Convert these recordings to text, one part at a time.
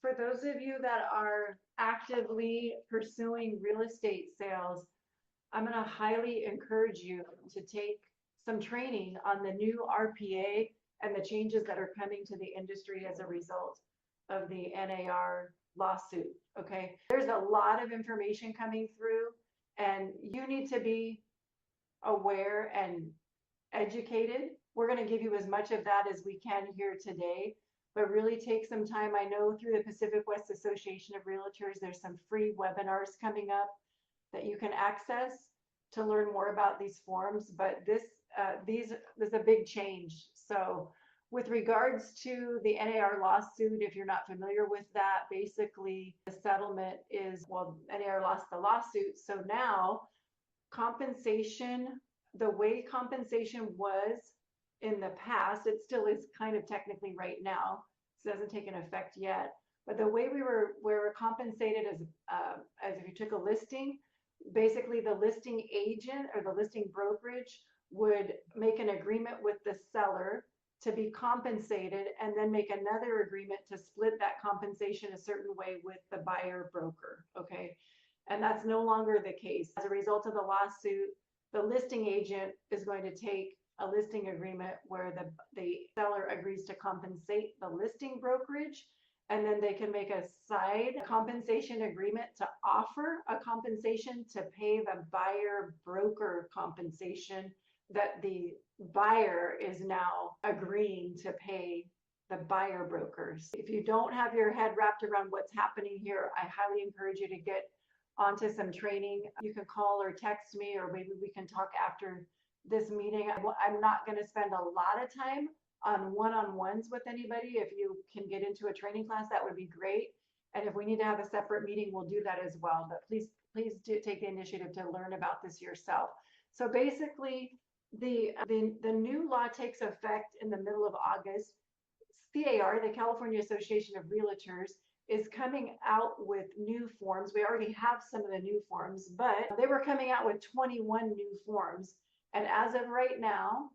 For those of you that are actively pursuing real estate sales, I'm going to highly encourage you to take some training on the new RPA and the changes that are coming to the industry as a result of the NAR lawsuit. Okay. There's a lot of information coming through, and you need to be aware and educated. We're going to give you as much of that as we can here today, but really take some time. I know through the Pacific West Association of Realtors, there's some free webinars coming up that you can access to learn more about these forms, but this is a big change. So with regards to the NAR lawsuit, if you're not familiar with that, basically the settlement is, well, NAR lost the lawsuit. So now compensation, the way compensation was in the past, it still is kind of technically right now. It hasn't taken effect yet. But the way we were compensated as if you took a listing, basically the listing agent or the listing brokerage would make an agreement with the seller to be compensated and then make another agreement to split that compensation a certain way with the buyer broker. Okay. And that's no longer the case. As a result of the lawsuit, the listing agent is going to take a listing agreement where the seller agrees to compensate the listing brokerage, and then they can make a side compensation agreement to offer a compensation to pay the buyer broker compensation that the buyer is now agreeing to pay the buyer brokers. If you don't have your head wrapped around what's happening here, I highly encourage you to get onto some training. You can call or text me, or maybe we can talk after this meeting. I'm not going to spend a lot of time on one-on-ones with anybody. If you can get into a training class, that would be great. And if we need to have a separate meeting, we'll do that as well. But please do take the initiative to learn about this yourself. So basically, the new law takes effect in the middle of August. CAR, the California Association of Realtors, is coming out with new forms. We already have some of the new forms, but they were coming out with 21 new forms. And as of right now,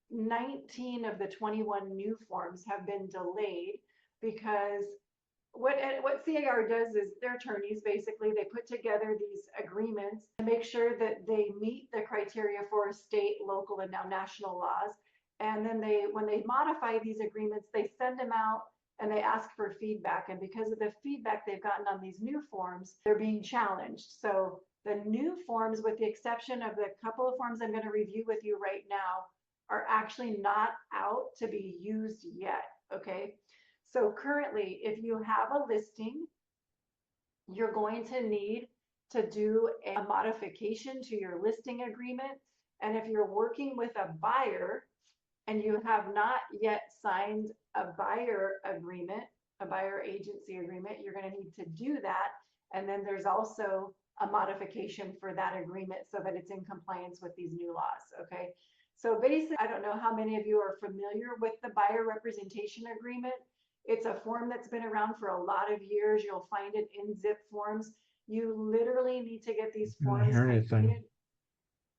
19 of the 21 new forms have been delayed because what CAR does is their attorneys basically, they put together these agreements to make sure that they meet the criteria for state, local, and now national laws. And then when they modify these agreements, they send them out and they ask for feedback. And because of the feedback they've gotten on these new forms, they're being challenged. So the new forms, with the exception of the couple of forms I'm going to review with you right now, are actually not out to be used yet. Okay. So currently, if you have a listing, you're going to need to do a modification to your listing agreement. And if you're working with a buyer and you have not yet signed a buyer agreement, a buyer agency agreement, you're going to need to do that. And then there's also a modification for that agreement so that it's in compliance with these new laws. Okay. So basically, I don't know how many of you are familiar with the buyer representation agreement. It's a form that's been around for a lot of years. You'll find it in zip forms. You literally need to get these forms completed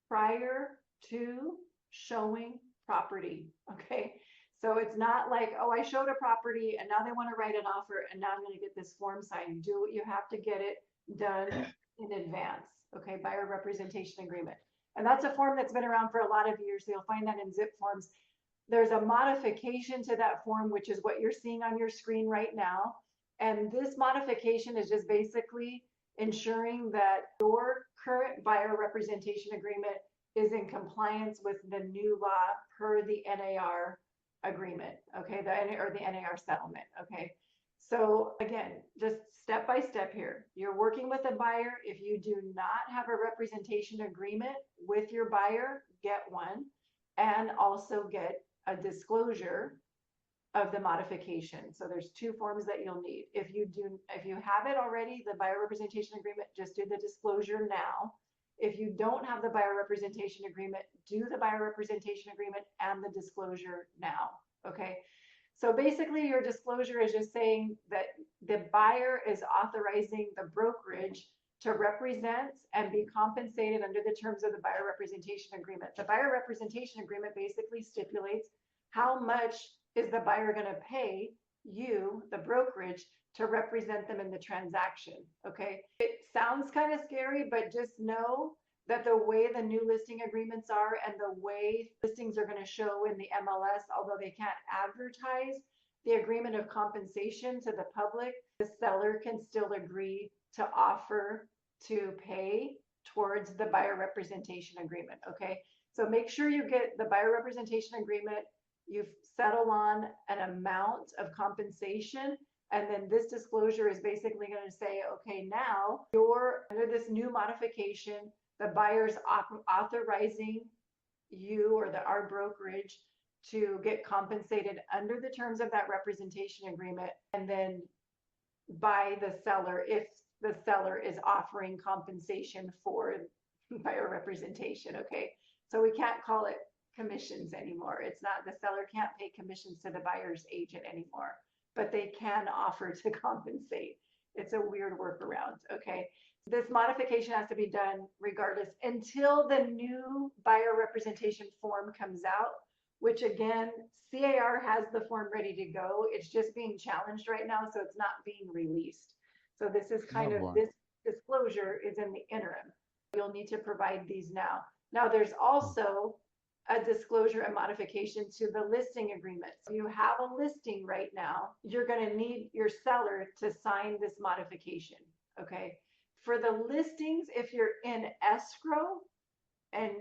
prior to showing property. Okay. So it's not like, oh, I showed a property and now they want to write an offer and now I'm going to get this form signed. You have to get it done in advance. Okay. Buyer representation agreement. And that's a form that's been around for a lot of years. So you'll find that in zip forms. There's a modification to that form, which is what you're seeing on your screen right now. And this modification is just basically ensuring that your current buyer representation agreement is in compliance with the new law per the NAR agreement, okay, the NAR settlement, okay. So again, just step by step here. You're working with a buyer. If you do not have a representation agreement with your buyer, get one, and also get a disclosure of the modification. So there's two forms that you'll need. If you have it already, the buyer representation agreement, just do the disclosure now. If you don't have the buyer representation agreement, do the buyer representation agreement and the disclosure now. Okay. So basically your disclosure is just saying that the buyer is authorizing the brokerage to represent and be compensated under the terms of the buyer representation agreement. The buyer representation agreement basically stipulates how much is the buyer going to pay you, the brokerage, to represent them in the transaction. Okay. It sounds kind of scary, but just know that the way the new listing agreements are and the way listings are going to show in the MLS, although they can't advertise the agreement of compensation to the public, the seller can still agree to offer to pay towards the buyer representation agreement. Okay. So make sure you get the buyer representation agreement. You settle on an amount of compensation. And then this disclosure is basically going to say, okay, now you're under this new modification, the buyer's authorizing you or our brokerage to get compensated under the terms of that representation agreement, and then by the seller if the seller is offering compensation for buyer representation. Okay. So we can't call it commissions anymore. It's not, the seller can't pay commissions to the buyer's agent anymore, but they can offer to compensate. It's a weird workaround. Okay. This modification has to be done regardless until the new buyer representation form comes out, which again, CAR has the form ready to go. It's just being challenged right now, so it's not being released. So this is kind of, this disclosure is in the interim. You'll need to provide these now. Now there's also a disclosure and modification to the listing agreement. So you have a listing right now, you're going to need your seller to sign this modification. Okay. For the listings, if you're in escrow and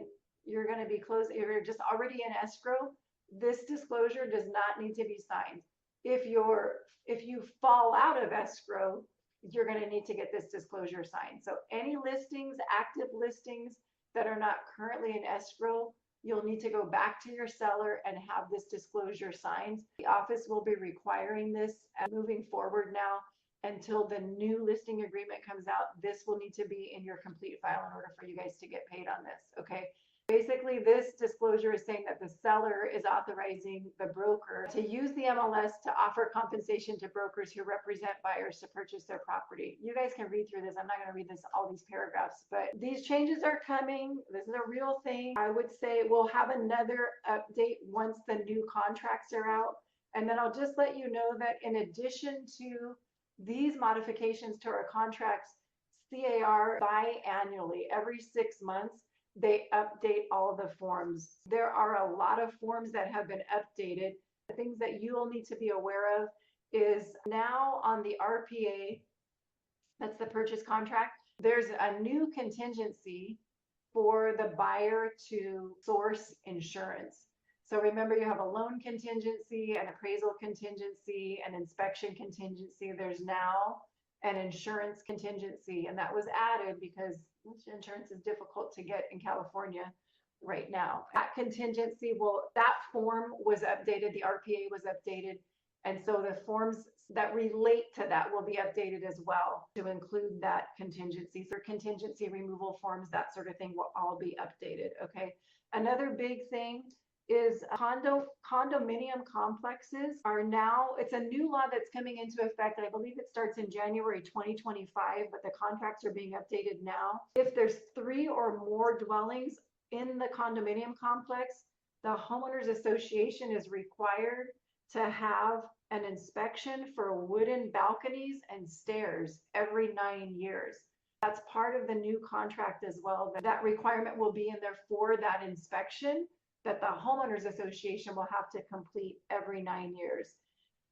you're going to be closed, if you're just already in escrow, this disclosure does not need to be signed. If you fall out of escrow, you're going to need to get this disclosure signed. So any listings, active listings that are not currently in escrow, you'll need to go back to your seller and have this disclosure signed. The office will be requiring this moving forward now until the new listing agreement comes out. This will need to be in your complete file in order for you guys to get paid on this. Okay. Basically, this disclosure is saying that the seller is authorizing the broker to use the MLS to offer compensation to brokers who represent buyers to purchase their property. You guys can read through this. I'm not going to read all these paragraphs, but these changes are coming. This is a real thing. I would say we'll have another update once the new contracts are out. And then I'll just let you know that in addition to these modifications to our contracts, CAR biannually, every 6 months, they update all the forms. There are a lot of forms that have been updated. The things that you will need to be aware of is now on the RPA, that's the purchase contract, there's a new contingency for the buyer to source insurance. So remember, you have a loan contingency, an appraisal contingency, an inspection contingency. There's now an insurance contingency, and that was added because insurance is difficult to get in California right now. That contingency that form was updated, the RPA was updated, and so the forms that relate to that will be updated as well to include that contingency. So contingency removal forms, that sort of thing will all be updated. Okay. Another big thing is condominium complexes are now, it's a new law that's coming into effect. I believe it starts in January 2025, but the contracts are being updated now. If there's 3 or more dwellings in the condominium complex, the homeowners association is required to have an inspection for wooden balconies and stairs every 9 years. That's part of the new contract as well. That requirement will be in there for that inspection that the homeowners association will have to complete every 9 years.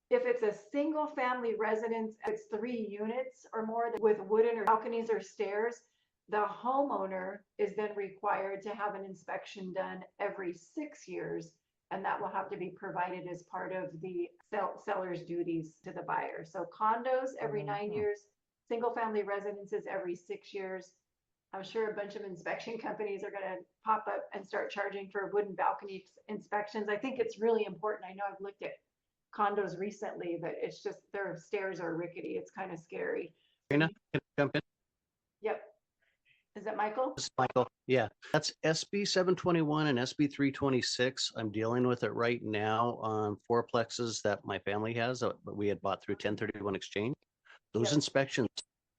If it's a single family residence, it's 3 units or more with wooden or balconies or stairs, the homeowner is then required to have an inspection done every 6 years, and that will have to be provided as part of the seller's duties to the buyer. So condos every 9 years, single family residences every 6 years. I'm sure a bunch of inspection companies are going to pop up and start charging for wooden balcony inspections. I think it's really important. I know I've looked at condos recently, but it's just their stairs are rickety. It's kind of scary. Karina, can I jump in? Yep. Is that Michael? This is Michael. Yeah, that's SB 721 and SB 326. I'm dealing with it right now on fourplexes that my family has, but we had bought through 1031 exchange. Those Yep. inspections,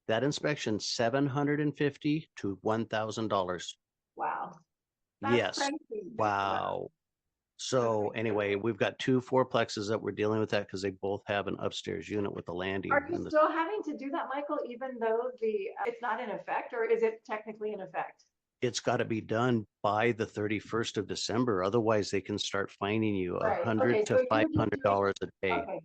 that inspection, $750 to $1,000. Wow. That's Yes. crazy. Wow. So Okay. anyway, we've got two fourplexes that we're dealing with that because they both have an upstairs unit with a landing. Are you And still having to do that, Michael, even though it's not in effect, or is it technically in effect? it's got to be done by the 31st of December. Otherwise, they can start fining you a Right. hundred Okay. to So five you're just hundred doing, dollars a day. okay.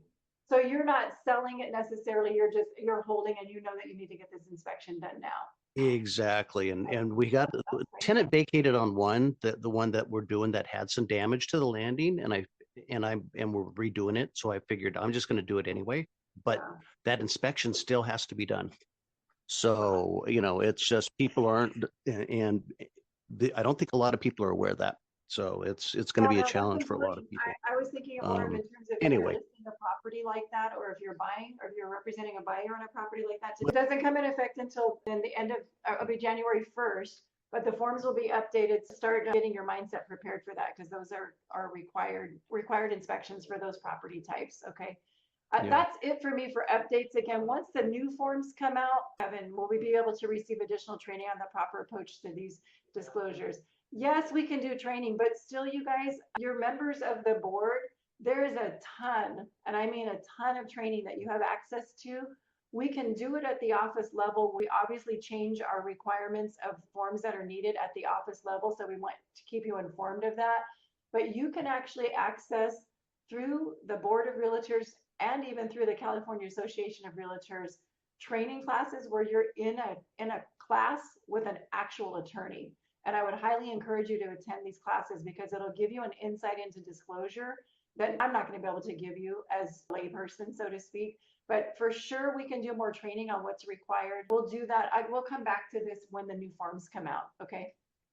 So you're not selling it necessarily. You're holding and you know that you need to get this inspection done now. Exactly. And Okay. we got the That's great. tenant vacated on one, the one that we're doing that had some damage to the landing, and we're redoing it. So I figured I'm just going to do it anyway. But Yeah. that inspection still has to be done. So, it's just people aren't, and I don't think a lot of people are aware of that. So it's going to Yeah, be a no, that's challenge for a lot of important. people. I was thinking of more of in terms of if you're Anyway, listing a property like that, or if you're buying, or if you're representing a buyer on a property like that. It doesn't come in effect until then the end of, it'll be January 1st, but the forms will be updated. Start getting your mindset prepared for that, because those are required inspections for those property types, okay? yeah, That's it for me for updates. Again, once the new forms come out, Kevin, will we be able to receive additional training on the proper approach to these disclosures? Yes, we can do training, but still, you guys, you're members of the board. There is a ton, and I mean a ton of training that you have access to. We can do it at the office level. We obviously change our requirements of forms that are needed at the office level, so we want to keep you informed of that. But you can actually access through the Board of Realtors and even through the California Association of Realtors training classes where you're in a class with an actual attorney. And I would highly encourage you to attend these classes because it'll give you an insight into disclosure that I'm not going to be able to give you as a layperson, so to speak. But for sure, we can do more training on what's required. We'll do that. I will come back to this when the new forms come out. Okay.